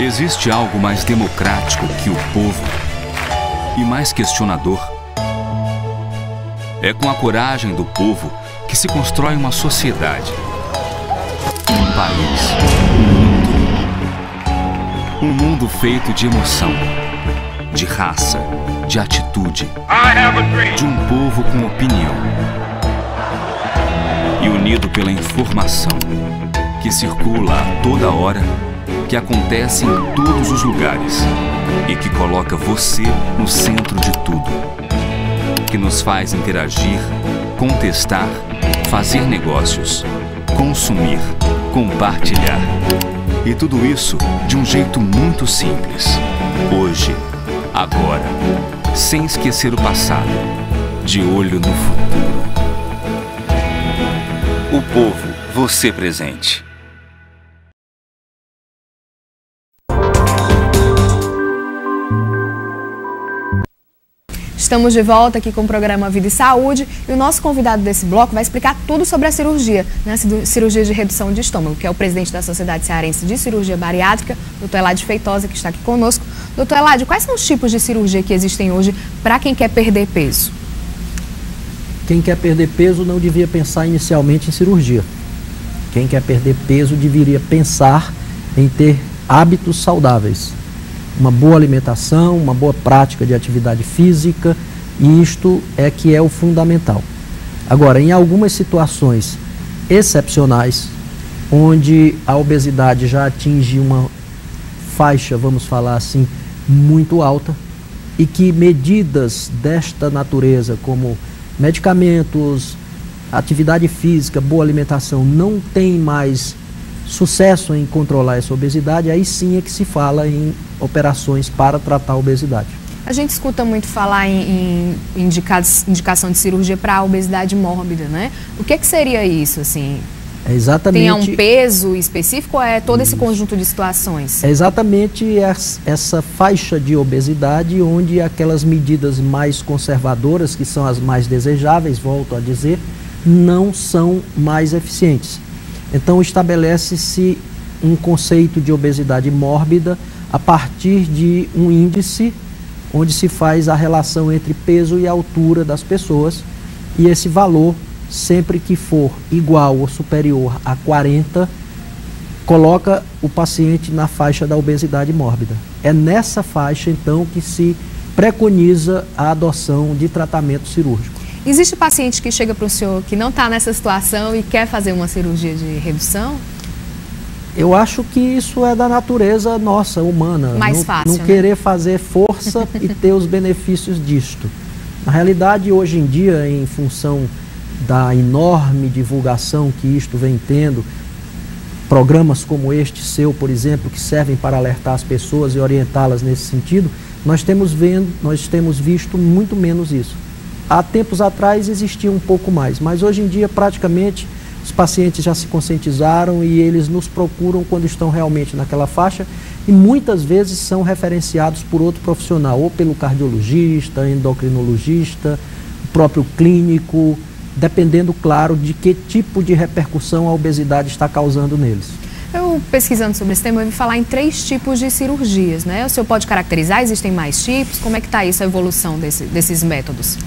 Existe algo mais democrático que o povo e mais questionador? É com a coragem do povo que se constrói uma sociedade, um país, um mundo feito de emoção, de raça, de atitude, de um povo com opinião e unido pela informação que circula a toda hora, que acontece em todos os lugares e que coloca você no centro de tudo, que nos faz interagir, contestar, fazer negócios, consumir, compartilhar. E tudo isso de um jeito muito simples. Hoje, agora, sem esquecer o passado, de olho no futuro. O povo, você presente. Estamos de volta aqui com o programa Vida e Saúde e o nosso convidado desse bloco vai explicar tudo sobre a cirurgia, né? Cirurgia de redução de estômago, que é o presidente da Sociedade Cearense de Cirurgia Bariátrica, Dr. Eladio Feitosa, que está aqui conosco. Dr. Eladio, quais são os tipos de cirurgia que existem hoje para quem quer perder peso? Quem quer perder peso não devia pensar inicialmente em cirurgia. Quem quer perder peso deveria pensar em ter hábitos saudáveis. Uma boa alimentação, uma boa prática de atividade física, e isto é que é o fundamental. Agora, em algumas situações excepcionais, onde a obesidade já atinge uma faixa, vamos falar assim, muito alta, e que medidas desta natureza, como medicamentos, atividade física, boa alimentação, não tem mais sucesso em controlar essa obesidade, aí sim é que se fala em operações para tratar a obesidade. A gente escuta muito falar em indicação de cirurgia para a obesidade mórbida, né? O que seria isso, assim? É exatamente... Tem um peso específico ou é todo esse conjunto de situações? É exatamente essa faixa de obesidade onde aquelas medidas mais conservadoras, que são as mais desejáveis, volto a dizer, não são mais eficientes. Então estabelece-se um conceito de obesidade mórbida a partir de um índice onde se faz a relação entre peso e altura das pessoas, e esse valor, sempre que for igual ou superior a 40, coloca o paciente na faixa da obesidade mórbida. É nessa faixa, então, que se preconiza a adoção de tratamento cirúrgico. Existe paciente que chega para o senhor que não está nessa situação e quer fazer uma cirurgia de redução? Eu acho que isso é da natureza nossa, humana. Mais fácil, não querer fazer força e ter os benefícios disto. Na realidade, hoje em dia, em função da enorme divulgação que isto vem tendo, programas como este seu, por exemplo, que servem para alertar as pessoas e orientá-las nesse sentido, nós temos visto muito menos isso. Há tempos atrás existia um pouco mais, mas hoje em dia praticamente os pacientes já se conscientizaram e eles nos procuram quando estão realmente naquela faixa e muitas vezes são referenciados por outro profissional, ou pelo cardiologista, endocrinologista, o próprio clínico, dependendo, claro, de que tipo de repercussão a obesidade está causando neles. Eu, pesquisando sobre esse tema, eu ouvi falar em 3 tipos de cirurgias, né? O senhor pode caracterizar? Existem mais tipos? Como é que está isso, a evolução desses métodos?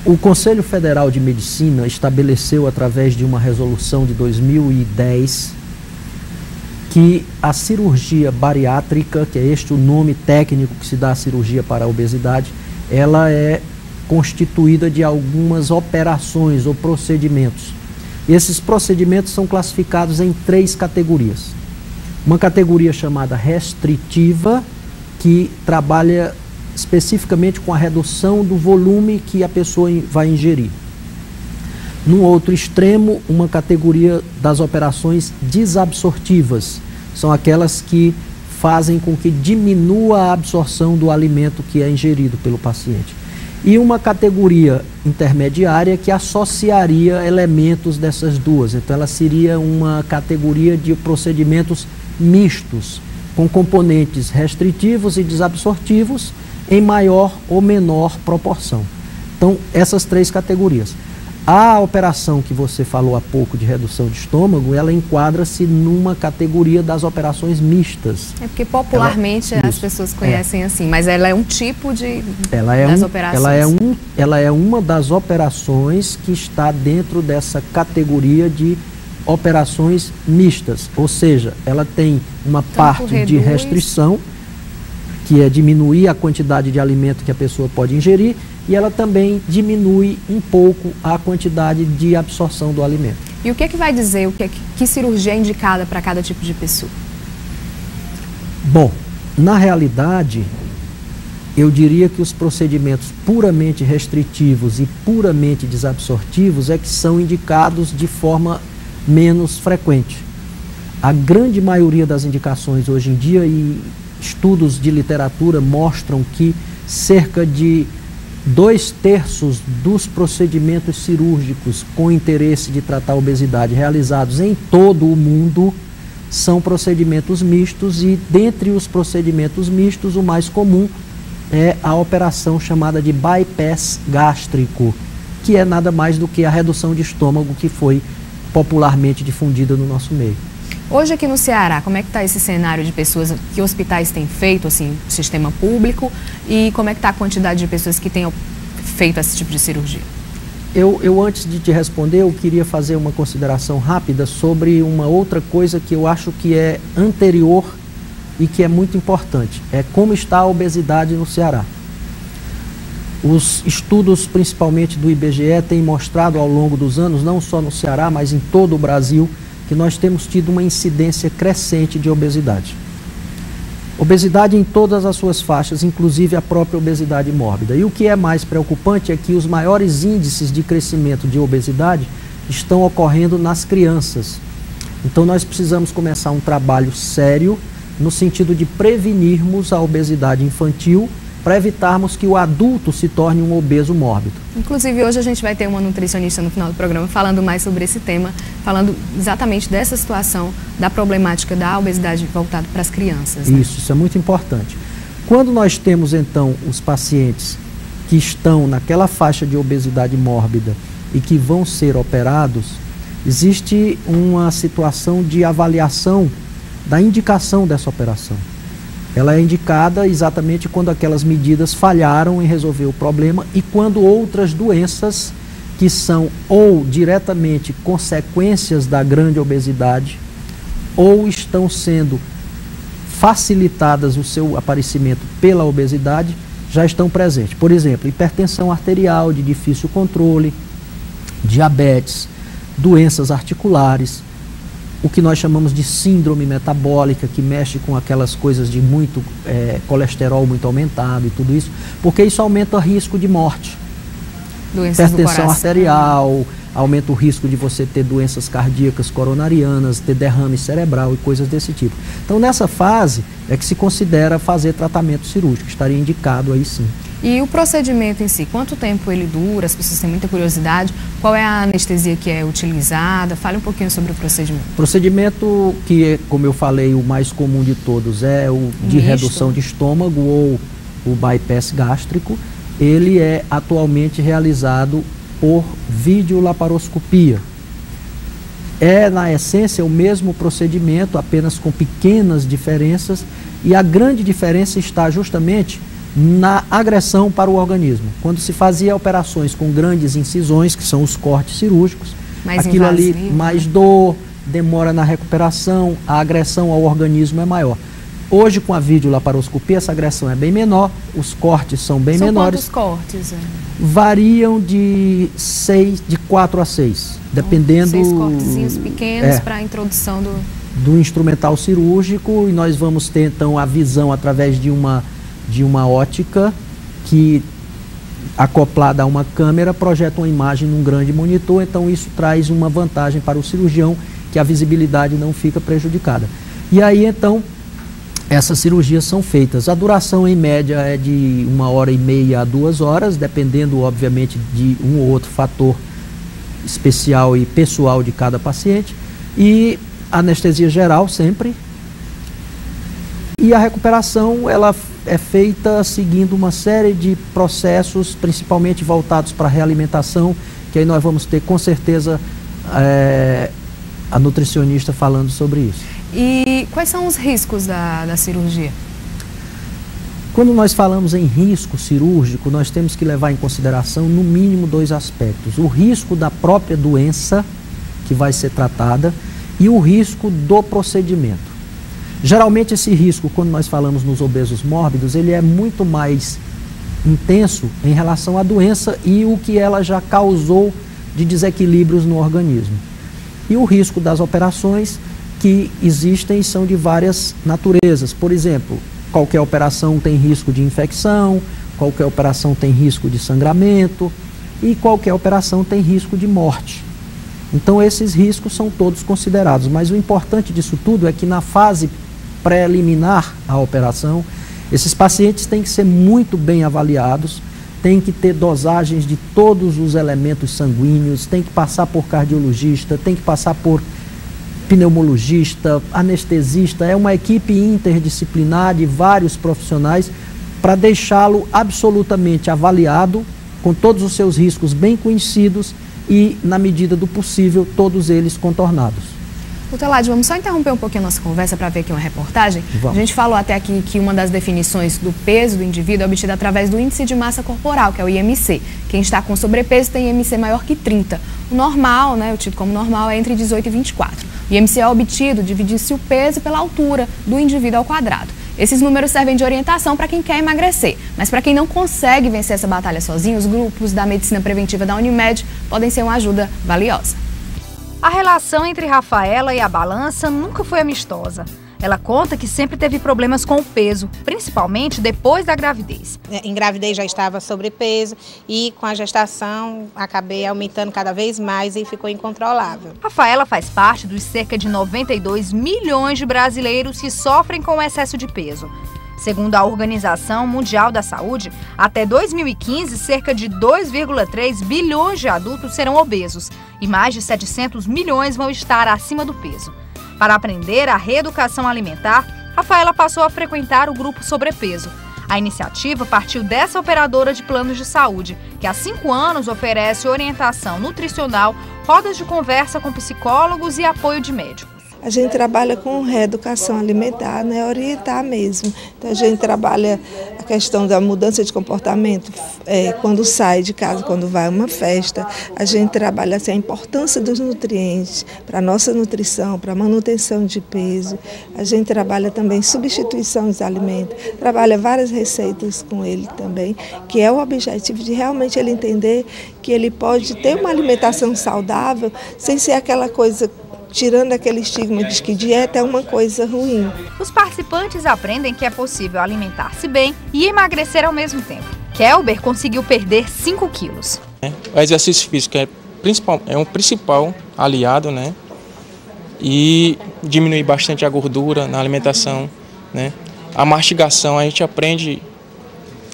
O Conselho Federal de Medicina estabeleceu, através de uma resolução de 2010, que a cirurgia bariátrica, que é este o nome técnico que se dá à cirurgia para a obesidade, ela é constituída de algumas operações ou procedimentos. Esses procedimentos são classificados em 3 categorias. Uma categoria chamada restritiva, que trabalha especificamente com a redução do volume que a pessoa vai ingerir. No outro extremo, uma categoria das operações desabsortivas. São aquelas que fazem com que diminua a absorção do alimento que é ingerido pelo paciente. E uma categoria intermediária que associaria elementos dessas duas. Então ela seria uma categoria de procedimentos mistos, com componentes restritivos e desabsortivos em maior ou menor proporção. Então essas 3 categorias. A operação que você falou há pouco de redução de estômago, ela enquadra-se numa categoria das operações mistas. É porque popularmente as pessoas conhecem assim, mas ela é um tipo das operações. Ela é uma das operações que está dentro dessa categoria de operações mistas, ou seja, ela tem uma parte de restrição, que é diminuir a quantidade de alimento que a pessoa pode ingerir, e ela também diminui um pouco a quantidade de absorção do alimento. E o que é que vai dizer, que cirurgia é indicada para cada tipo de pessoa? Bom, na realidade, eu diria que os procedimentos puramente restritivos e puramente desabsortivos é que são indicados de forma menos frequente. A grande maioria das indicações hoje em dia, e estudos de literatura mostram que cerca de 2/3 dos procedimentos cirúrgicos com interesse de tratar a obesidade realizados em todo o mundo são procedimentos mistos, e dentre os procedimentos mistos o mais comum é a operação chamada de bypass gástrico, que é nada mais do que a redução de estômago que foi popularmente difundida no nosso meio. Hoje aqui no Ceará, como é que está esse cenário de pessoas que hospitais têm feito, assim, sistema público, e como é que está a quantidade de pessoas que têm feito esse tipo de cirurgia? Eu antes de te responder, eu queria fazer uma consideração rápida sobre uma outra coisa que eu acho que é anterior e que é muito importante. É como está a obesidade no Ceará. Os estudos, principalmente do IBGE, têm mostrado ao longo dos anos, não só no Ceará, mas em todo o Brasil, que nós temos tido uma incidência crescente de obesidade. Obesidade em todas as suas faixas, inclusive a própria obesidade mórbida. E o que é mais preocupante é que os maiores índices de crescimento de obesidade estão ocorrendo nas crianças. Então nós precisamos começar um trabalho sério no sentido de prevenirmos a obesidade infantil, para evitarmos que o adulto se torne um obeso mórbido. Inclusive, hoje a gente vai ter uma nutricionista no final do programa falando mais sobre esse tema, falando exatamente dessa situação, da problemática da obesidade voltada para as crianças. Né? Isso é muito importante. Quando nós temos, então, os pacientes que estão naquela faixa de obesidade mórbida e que vão ser operados, existe uma situação de avaliação da indicação dessa operação. Ela é indicada exatamente quando aquelas medidas falharam em resolver o problema e quando outras doenças que são ou diretamente consequências da grande obesidade ou estão sendo facilitadas o seu aparecimento pela obesidade, já estão presentes. Por exemplo, hipertensão arterial de difícil controle, diabetes, doenças articulares, o que nós chamamos de síndrome metabólica, que mexe com aquelas coisas de muito colesterol muito aumentado e tudo isso, porque isso aumenta o risco de morte. Doenças hipertensão arterial, aumenta o risco de você ter doenças cardíacas coronarianas, ter derrame cerebral e coisas desse tipo. Então, nessa fase é que se considera fazer tratamento cirúrgico, estaria indicado aí sim. E o procedimento em si, quanto tempo ele dura? As pessoas têm muita curiosidade. Qual é a anestesia que é utilizada? Fale um pouquinho sobre o procedimento. O procedimento que é, como eu falei, o mais comum de todos é o de redução de estômago ou o bypass gástrico. Ele é atualmente realizado por videolaparoscopia. É, na essência, o mesmo procedimento, apenas com pequenas diferenças, e a grande diferença está justamente na agressão para o organismo. Quando se fazia operações com grandes incisões, que são os cortes cirúrgicos, aquilo ali, mais dor, demora na recuperação, a agressão ao organismo é maior. Hoje, com a videolaparoscopia, essa agressão é bem menor, os cortes são bem menores. Quantos cortes? Variam de 4 a 6, dependendo... 6 cortezinhos pequenos para a introdução do instrumental cirúrgico, e nós vamos ter, então, a visão através de uma ótica que, acoplada a uma câmera, projeta uma imagem num grande monitor. Então isso traz uma vantagem para o cirurgião, que a visibilidade não fica prejudicada. E aí então essas cirurgias são feitas. A duração em média é de 1h30 a 2 horas, dependendo obviamente de um ou outro fator especial e pessoal de cada paciente, e anestesia geral sempre. E a recuperação ela é feita seguindo uma série de processos, principalmente voltados para a realimentação que aí nós vamos ter com certeza a nutricionista falando sobre isso. E quais são os riscos da cirurgia? Quando nós falamos em risco cirúrgico, nós temos que levar em consideração no mínimo 2 aspectos. O risco da própria doença que vai ser tratada e o risco do procedimento. Geralmente esse risco, quando nós falamos nos obesos mórbidos, ele é muito mais intenso em relação à doença e o que ela já causou de desequilíbrios no organismo. E o risco das operações que existem são de várias naturezas. Por exemplo, qualquer operação tem risco de infecção, qualquer operação tem risco de sangramento e qualquer operação tem risco de morte. Então esses riscos são todos considerados, mas o importante disso tudo é que na fase preliminar à operação, esses pacientes têm que ser muito bem avaliados, têm que ter dosagens de todos os elementos sanguíneos, têm que passar por cardiologista, têm que passar por pneumologista, anestesista, é uma equipe interdisciplinar de vários profissionais para deixá-lo absolutamente avaliado, com todos os seus riscos bem conhecidos e, na medida do possível, todos eles contornados. Doutor Eladio, vamos só interromper um pouquinho a nossa conversa para ver aqui uma reportagem. Vamos. A gente falou até aqui que uma das definições do peso do indivíduo é obtida através do índice de massa corporal, que é o IMC. Quem está com sobrepeso tem IMC maior que 30. O normal, o tido como normal, é entre 18 e 24. O IMC é obtido dividir-se o peso pela altura do indivíduo ao quadrado. Esses números servem de orientação para quem quer emagrecer, mas para quem não consegue vencer essa batalha sozinho, os grupos da medicina preventiva da Unimed podem ser uma ajuda valiosa. A relação entre Rafaela e a balança nunca foi amistosa. Ela conta que sempre teve problemas com o peso, principalmente depois da gravidez. Engravidei, já estava sobrepeso e com a gestação acabei aumentando cada vez mais e ficou incontrolável. Rafaela faz parte dos cerca de 92 milhões de brasileiros que sofrem com excesso de peso. Segundo a Organização Mundial da Saúde, até 2015, cerca de 2,3 bilhões de adultos serão obesos e mais de 700 milhões vão estar acima do peso. Para aprender a reeducação alimentar, Rafaela passou a frequentar o grupo Sobrepeso. A iniciativa partiu dessa operadora de planos de saúde, que há 5 anos oferece orientação nutricional, rodas de conversa com psicólogos e apoio de médicos. A gente trabalha com reeducação alimentar, orientar mesmo. Então a gente trabalha a questão da mudança de comportamento quando sai de casa, quando vai a uma festa. A gente trabalha a importância dos nutrientes para a nossa nutrição, para a manutenção de peso. A gente trabalha também substituição dos alimentos, trabalha várias receitas com ele também, que é o objetivo de realmente ele entender que ele pode ter uma alimentação saudável sem ser aquela coisa, tirando aquele estigma de que dieta é uma coisa ruim. Os participantes aprendem que é possível alimentar-se bem e emagrecer ao mesmo tempo. Kelber conseguiu perder 5 quilos. O exercício físico é um principal aliado, e diminui bastante a gordura na alimentação, A mastigação, a gente aprende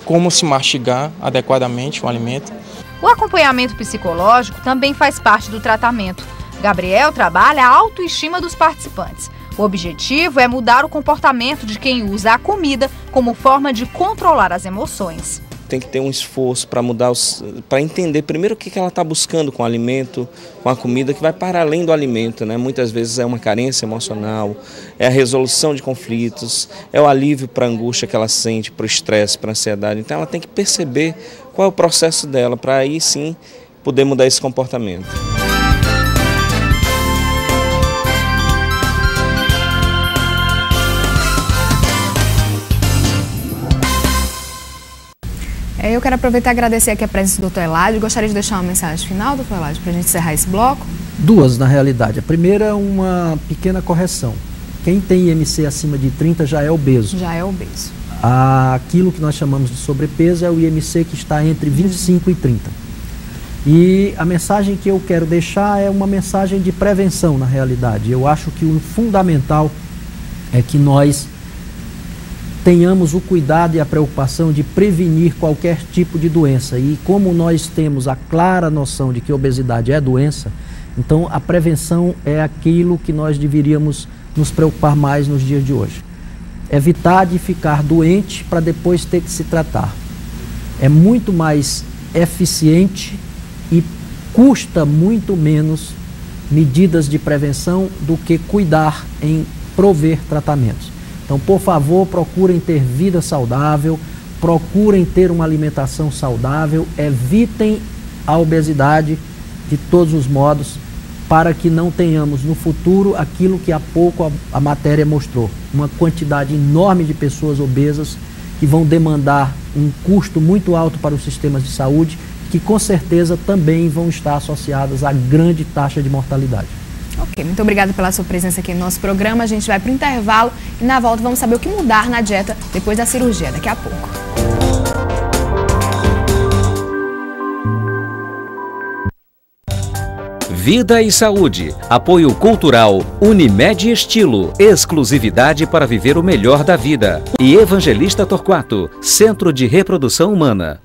como se mastigar adequadamente o alimento. O acompanhamento psicológico também faz parte do tratamento. Gabriel trabalha a autoestima dos participantes. O objetivo é mudar o comportamento de quem usa a comida como forma de controlar as emoções. Tem que ter um esforço para mudar, para entender primeiro o que ela está buscando com o alimento, com a comida, que vai para além do alimento, Muitas vezes é uma carência emocional, é a resolução de conflitos, é o alívio para a angústia que ela sente, para o estresse, para a ansiedade. Então ela tem que perceber qual é o processo dela, para aí sim poder mudar esse comportamento. Eu quero aproveitar e agradecer aqui a presença do Dr. Eladio. Gostaria de deixar uma mensagem final, Dr. Eladio, para a gente encerrar esse bloco? 2, na realidade. A primeira é uma pequena correção. Quem tem IMC acima de 30 já é obeso. Já é obeso. Aquilo que nós chamamos de sobrepeso é o IMC que está entre 25 e 30. E a mensagem que eu quero deixar é uma mensagem de prevenção, na realidade. Eu acho que o fundamental é que nós tenhamos o cuidado e a preocupação de prevenir qualquer tipo de doença. E como nós temos a clara noção de que a obesidade é doença, então a prevenção é aquilo que nós deveríamos nos preocupar mais nos dias de hoje. Evitar de ficar doente para depois ter que se tratar. É muito mais eficiente e custa muito menos medidas de prevenção do que cuidar em prover tratamentos. Então, por favor, procurem ter vida saudável, procurem ter uma alimentação saudável, evitem a obesidade de todos os modos, para que não tenhamos no futuro aquilo que há pouco a matéria mostrou, uma quantidade enorme de pessoas obesas que vão demandar um custo muito alto para os sistemas de saúde, que com certeza também vão estar associadas a grande taxa de mortalidade. Ok, muito obrigada pela sua presença aqui no nosso programa. A gente vai para o intervalo e na volta vamos saber o que mudar na dieta depois da cirurgia, daqui a pouco. Vida e Saúde. Apoio cultural Unimed Estilo. Exclusividade para viver o melhor da vida. E Evangelista Torquato, Centro de Reprodução Humana.